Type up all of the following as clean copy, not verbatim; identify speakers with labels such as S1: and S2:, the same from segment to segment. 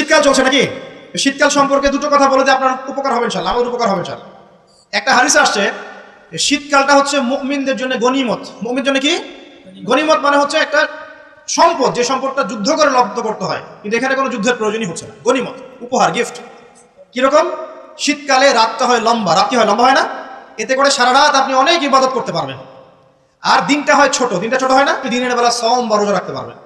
S1: শীতকাল চলছে নাকি? শীতকাল সম্পর্কে দুটো কথা বলে যে আপনার উপকার হবে ইনশাআল্লাহ, আমাদের উপকার হবে ইনশাআল্লাহ। একটা হাদিসে আসছে শীতকালটা হচ্ছে মুমিনদের জন্য গনিমত। মুমিনদের জন্য কি গনিমত? মানে হচ্ছে একটা সম্পদ, যে সম্পদটা যুদ্ধ করে লব্ধ করতে হয়, কিন্তু এখানে কোনো যুদ্ধের প্রয়োজনই হচ্ছে না। গনিমত, উপহার, গিফট। কিরকম? শীতকালে রাতটা হয় লম্বা, রাত কি হয় লম্বা হয় না? এতে করে সারা রাত আপনি অনেক ইবাদত করতে পারবেন। আর দিনটা হয় ছোট, দিনটা ছোট হয় না, দিনের বেলা সওম বা রোজা রাখতে পারবেন।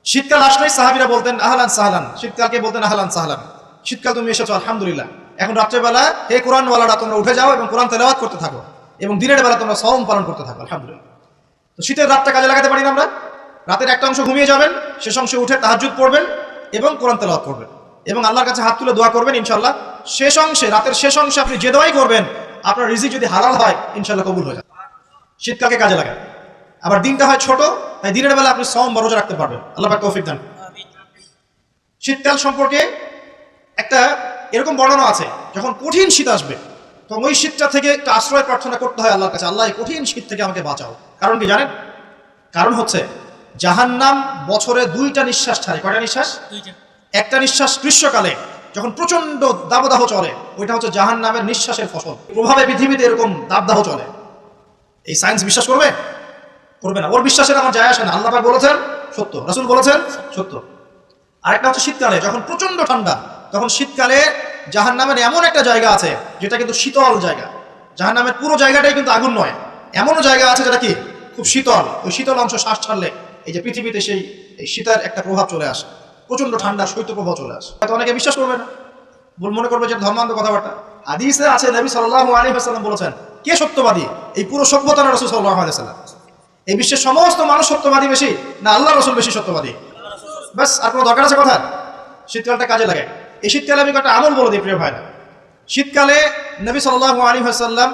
S1: শীতকাল আসলেই সাহাবীরা বলতেন আহলান সাহলান, শীতকালকে বলতেন আহলান সাহলান, শীতকাল তুমি এসেছো আলহামদুলিল্লাহ। এখন রাত্রেবেলা হে কোরআনওয়ালারা তোমরা উঠে যাও এবং কোরআন তেলাওয়াত করতে থাকো, এবং দিনের বেলা তোমরা সওম পালন করতে থাকো আলহামদুলিল্লাহ। তো শীতের রাতটা কাজে লাগাতে পারি না আমরা? রাতের একটা অংশ ঘুমিয়ে যাবেন, শেষ অংশে উঠে তাহাজ্জুদ পড়বেন এবং কোরআন তেলাওয়াত করবেন এবং আল্লাহর কাছে হাত তুলে দোয়া করবেন। ইনশাআল্লাহ শেষ অংশে, রাতের শেষ অংশে আপনি যে দোয়াই করবেন আপনার রিজিক যদি হালাল হয় ইনশাআল্লাহ কবুল হয়ে যাবে। শীতকালকে কাজে লাগান। আবার দিনটা হয় ছোট, তাই দিনের বেলা আপনি সওম বা রোজা রাখতে পারবেন। আল্লাহ পাক তৌফিক দান। শীতকাল সম্পর্কে একটা এরকম বর্ণনা আছে, যখন কঠিন শীত আসবে তখন ওই শীতটা থেকে একটা আশ্রয় প্রার্থনা করতে হয় আল্লাহর কাছে, আল্লাহ এই কঠিন শীত থেকে আমাকে বাঁচাও। কারণ কি জানেন? কারণ হচ্ছে জাহান্নাম বছরে 2টা নিঃশ্বাস ছাড়ে। কয়টা নিঃশ্বাস? 2টা। একটা নিঃশ্বাস গ্রীষ্মকালে যখন প্রচন্ড দাবদাহ চলে, ওইটা হচ্ছে জাহান্নামের নিঃশ্বাসের ফসল। প্রভাবে পৃথিবীতে এরকম দাবদাহ চলে। এই সায়েন্স বিশ্বাস করবে? করবে না। ওর বিশ্বাসের আমার যায় আসে না। আল্লাহ পাক বলেছেন সত্য, রাসূল বলেছেন সত্য। আরেকটা হচ্ছে শীতকালে যখন প্রচন্ড ঠান্ডা, তখন শীতকালে জাহান্নামের এমন একটা জায়গা আছে যেটা কিন্তু শীতল জায়গা। জাহান্নামের পুরো জায়গাটাই কিন্তু আগুন নয়, এমনও জায়গা আছে যেটা কি খুব শীতল। ওই শীতল অংশ শ্বাস ছাড়লে এই যে পৃথিবীতে সেই শীতের একটা প্রভাব চলে আসে, প্রচন্ড ঠান্ডা শৈত্য প্রভাব চলে আসে। হয়তো অনেকে বিশ্বাস করবে না, মনে করবে যে ধর্মান্ধ কথাবার্তা। হাদিসে আছে নবী সাল্লাল্লাহু আলাইহি ওয়াসাল্লাম বলেছেন, কে সত্যবাদী? এই পুরো সভ্যতা না রাসূল সাল্লাল্লাহু আলাইহি ওয়াসাল্লাম? এই বিশ্বের সমস্ত মানুষ সত্যবাদী বেশি না আল্লাহ রাসূল বেশি সত্যবাদী? বাস, আর কোনো দরকার আছে কথা? শীতকালটা কাজে লাগে। এই শীতকালে আমি একটা আমল বলে দিই প্রিয় ভাইরা। শীতকালে নবী সাল্লাল্লাহু আলাইহি ওয়াসাল্লাম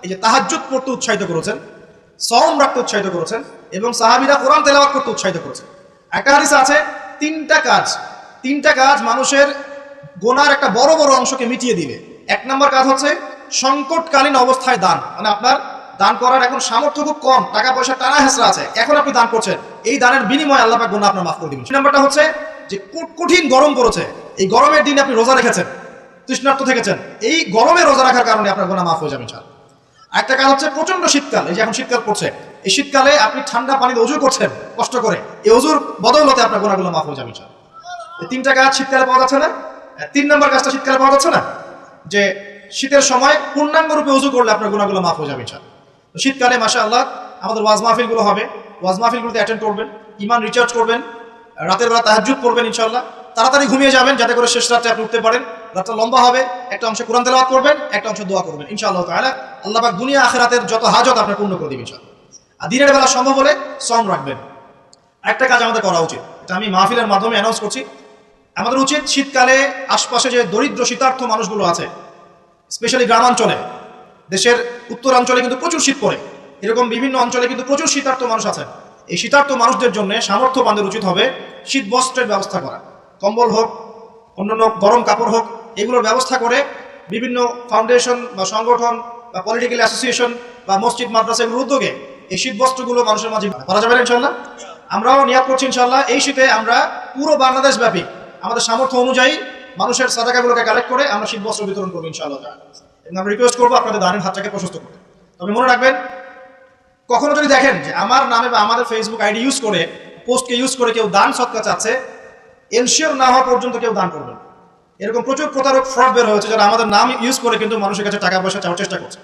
S1: এই যে তাহাজ্জুদ পড়তে উৎসাহিত করেছেন, সওম রাখতে উৎসাহিত করেছেন এবং সাহাবীরা কোরআন তেলাওয়াত করতে উৎসাহিত করেছেন। একটা হাদিসে আছে তিনটা কাজ মানুষের গুনার একটা বড় বড় অংশকে মিটিয়ে দিবে। 1 নম্বর কাজ হচ্ছে সংকটকালীন অবস্থায় দান। মানে আপনার দান করার এখন সামর্থ্য খুব কম, টাকা পয়সা টানা হেঁচড়া আছে, এখন আপনি দান করছেন, এই দানের বিনিময়ে আল্লাহ পাক গুনাহ আপনার মাফ করে দিবেন। 2 নম্বরটা হচ্ছে যে কঠিন গরম পড়েছে, এই গরমের দিনে আপনি রোজা রেখেছেন, তৃষ্ণার্ত থেকেছেন, এই গরমে রোজা রাখার কারণে আপনার গুনাহ মাফ হয়ে যাবে ইনশাআল্লাহ। আরেকটা কাজ হচ্ছে প্রচন্ড শীতকাল, এই যে এখন শীতকাল পড়ছে, এই শীতকালে আপনি ঠান্ডা পানিতে ওযু করছেন কষ্ট করে, এই ওযুর বদৌলতে আপনার গুনাহগুলো মাফ হয়ে যাবে ইনশাআল্লাহ। এই 3টা কাজ শীতকালে পাওয়া যাচ্ছে না? 3 নম্বর কাজটা শীতকালে পাওয়া যাচ্ছে না, যে শীতের সময় পূর্ণাঙ্গ রূপে ওযু করলে আপনার গুনাহগুলো মাফ হয়ে যাবে ইনশাআল্লাহ। তো শীতকালে মাশাআল্লাহ আমাদের ওয়াজ মাহফিলগুলো হবে, ওয়াজ মাহফিলগুলোতে অ্যাটেন্ড করবেন, ঈমান রিচার্জ করবেন, রাতের বেলা তাহাজ্জুদ পড়বেন ইনশাআল্লাহ, তাড়াতাড়ি ঘুমিয়ে যাবেন যাতে করে শেষ রাতে আপনি উঠতে পারেন। রাতটা লম্বা হবে, একটা অংশে কোরআন তেলাওয়াত করবেন, একটা অংশে দোয়া করবেন ইনশাআল্লাহ তাআলা। আল্লাহ পাক দুনিয়া আখিরাতের যত হাজত আপনার পূর্ণ করে দিবেন ইনশাআল্লাহ। আর দিনের বেলা সম্ভব হলে সওম রাখবেন। একটা কাজ আমাদের করা উচিত, এটা আমি মাহফিলের মাধ্যমে অ্যানাউন্স করছি, আমাদের উচিত শীতকালে আশপাশে যে দরিদ্র শীতার্থ মানুষগুলো আছে, স্পেশালি গ্রামাঞ্চলে, দেশের উত্তরাঞ্চলে কিন্তু প্রচুর শীত পড়ে, এরকম বিভিন্ন অঞ্চলে কিন্তু প্রচুর শীতার্থ মানুষ আছেন। এই শীতার্থ মানুষদের জন্য সামর্থ্যবানদের উচিত হবে শীত বস্ত্রের ব্যবস্থা করা, কম্বল হোক, অন্যান্য গরম কাপড় হোক, এগুলোর ব্যবস্থা করে বিভিন্ন ফাউন্ডেশন বা সংগঠন বা পলিটিক্যাল অ্যাসোসিয়েশন বা মসজিদ মাদ্রাসা এগুলোর উদ্যোগে এই শীত বস্ত্রগুলো মানুষের মাঝে করা যাবে ইনশাআল্লাহ। আমরাও নিয়াত করছি ইনশাআল্লাহ এই শীতে আমরা পুরো বাংলাদেশ ব্যাপী আমাদের সামর্থ্য অনুযায়ী মানুষের সাদাকাগুলোকে কালেক্ট করে আমরা শীত বস্ত্র বিতরণ করবো ইনশাআল্লাহ। এবং আমরা রিকোয়েস্ট করবো আপনাদের দানের হাতটাকে প্রশস্ত করতে। তবে মনে রাখবেন, কখনো যদি দেখেন যে আমার নামে বা আমাদের ফেসবুক আইডি ইউজ করে, পোস্টকে ইউজ করে কেউ দান সৎকা চাচ্ছে, এনশিওর না হওয়া পর্যন্ত কেউ দান করবেন। এরকম প্রচুর প্রতারক ফ্রড বের হয়েছে যারা আমাদের নাম ইউজ করে কিন্তু মানুষের কাছে টাকা পয়সা চাওয়ার চেষ্টা করছে।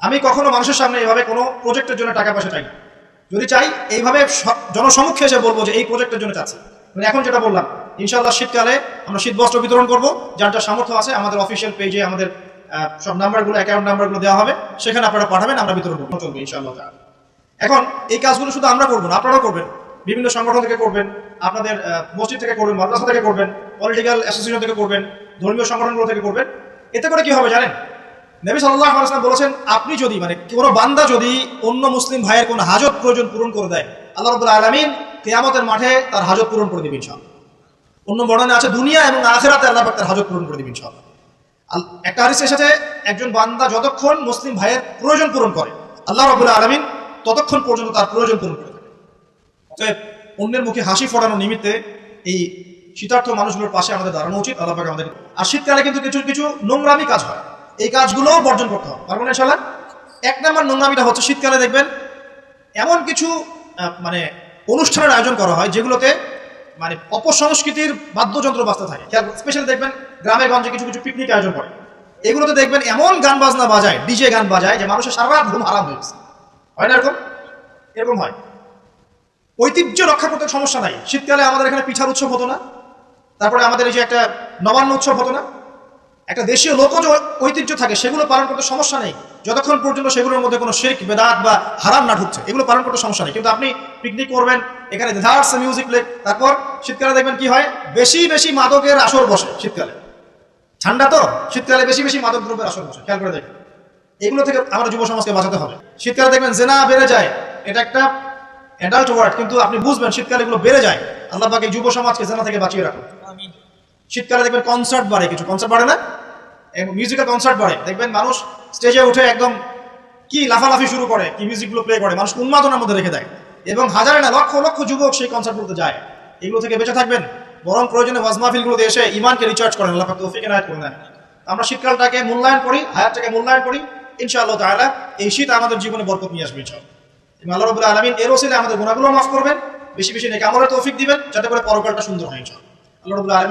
S1: আমি কখনো মানুষের সামনে এইভাবে কোনো প্রজেক্টের জন্য টাকা পয়সা চাই না। যদি চাই এইভাবে জনসমক্ষে এসে বলবো যে এই প্রজেক্টের জন্য চাচ্ছি। মানে এখন যেটা বললাম, ইনশাআল্লাহ শীতকালে আমরা শীত বস্ত্র বিতরণ করবো, যার যা সামর্থ্য আছে আমাদের অফিসিয়াল পেজে আমাদের সব নাম্বারগুলো, অ্যাকাউন্ট নাম্বারগুলো দেওয়া হবে, সেখানে আপনারা পাঠাবেন, আমরা বিতরণ করবো, চলবে ইনশাআল্লাহ। এখন এই কাজগুলো শুধু আমরা করবো না, আপনারাও করবেন, বিভিন্ন সংগঠন থেকে করবেন, আপনাদের মসজিদ থেকে করবেন, মাদ্রাসা থেকে করবেন, পলিটিক্যাল অ্যাসোসিয়েশন থেকে করবেন, ধর্মীয় সংগঠনগুলো থেকে করবেন। এতে করে কি হবে জানেন? নবী সাল্লাল্লাহু আলাইহি ওয়াসাল্লাম বলেছেন, আপনি যদি মানে কোনো বান্দা যদি অন্য মুসলিম ভাইয়ের কোনো হাজত প্রয়োজন পূরণ করে দেয়, আল্লাহ রাব্বুল আলামিন কিয়ামতের মাঠে তার হাজত পূরণ করে দিবেন ইনশাআল্লাহ। অন্য বর্ণনা আছে দুনিয়া এবং আখিরাতে আল্লাহ পাক তার হাজত পূরণ করে দিবেন ইনশাআল্লাহ। একটা হাদিসের সাথে একজন বান্দা যতক্ষণ মুসলিম ভাইয়ের প্রয়োজন পূরণ করে, আল্লাহ রাব্বুল আলামিন ততক্ষণ পর্যন্ত তার প্রয়োজন পূরণ করে থাকে। অতএব অন্যের মুখে হাসি ফোটানোর নিমিত্তে এই শীতার্থ মানুষগুলোর পাশে আমাদের দাঁড়ানো উচিত। আল্লাহ পাক আমাদের। আর শীতকালে কিন্তু কিছু কিছু নোংরামি কাজ হয়, এই কাজগুলোও বর্জন করতে হবে, পারবেন ইনশাআল্লাহ। 1 নম্বর নোংরামিটা হচ্ছে শীতকালে দেখবেন এমন কিছু মানে অনুষ্ঠানের আয়োজন করা হয় যেগুলোতে মানে অপসংস্কৃতির বাদ্যযন্ত্র বাজতে থাকে। স্পেশালি দেখবেন গ্রামে গঞ্জে কিছু কিছু পিকনিক আয়োজন করে, এগুলোতে দেখবেন এমন গান বাজনা বাজায়, ডিজে গান বাজায় যে মানুষের সারা রাত ঘুম হারাম হয়ে গেছে। হয় না এরকম? এরকম হয়। ঐতিহ্য রক্ষা করতে সমস্যা নাই। শীতকালে আমাদের এখানে পিঠার উৎসব হতো না, তারপরে আমাদের এই যে একটা নবান্ন উৎসব হতো না, একটা দেশীয় লোকজ ঐতিহ্য থাকে, সেগুলো পালন করতে সমস্যা নেই যতক্ষণ পর্যন্ত সেগুলোর মধ্যে কোনো শিরক বেদাত বা হারাম না ঢুকছে, এগুলো পালন করতে সমস্যা নেই। কিন্তু আপনি পিকনিক করবেন, এখানে ধার্স মিউজিক প্লে, তারপর শীতকালে দেখবেন কি হয়, বেশি বেশি মাদকের আসর বসে। শীতকালে ঠান্ডা তো, শীতকালে বেশি বেশি মাদক দ্রব্যের আসর বসে, খেয়াল করে দেখবেন। এগুলো থেকে আমরা যুব সমাজকে বাঁচাতে হবে। শীতকালে দেখবেন জেনা বেড়ে যায়, এটা একটা অ্যাডাল্ট ওয়ার্ড, কিন্তু আপনি বুঝবেন শীতকালে এগুলো বেড়ে যায়। আল্লাহ পাক এই যুব সমাজকে জেনা থেকে বাঁচিয়ে রাখুন। শীতকালে দেখবেন কনসার্ট বাড়ে, কিছু কনসার্ট বাড়ে না, মিউজিক্যাল কনসার্ট বাড়ে, দেখবেন মানুষ স্টেজে উঠে একদম কি লাফালাফি শুরু করে, কি মিউজিকগুলো প্লে করে, মানুষ উন্মাদনার মধ্যে রেখে দেয়, এবং হাজারে না লক্ষ লক্ষ যুবক সেই কনসার্টগুলোতে যায়। এগুলো থেকে বেঁচে থাকবেন, বরং প্রয়োজনে ওয়াজ মাহফিলগুলোতে এসে ইমানকে রিচার্জ করেন। আল্লাহ পাক তৌফিক এনায়েত করুন। আমরা শীতকালটাকে মূল্যায়ন করি, হায়াতটাকে মূল্যায়ন করি, ইনশাআল্লাহ তাআলা এই শীত আমাদের জীবনে বরকত নিয়ে আসবে ইনশাআল্লাহ। আল্লাহ রাব্বুল আলামিন এর ওসিলায় আমাদের গুনাহগুলো মাফ করবেন, বেশি বেশি নেক আমলের তৌফিক দিবেন, যাতে করে পরকালটা সুন্দর হয় ইনশাআল্লাহ। আল্লাহ রাব্বুল আলামিন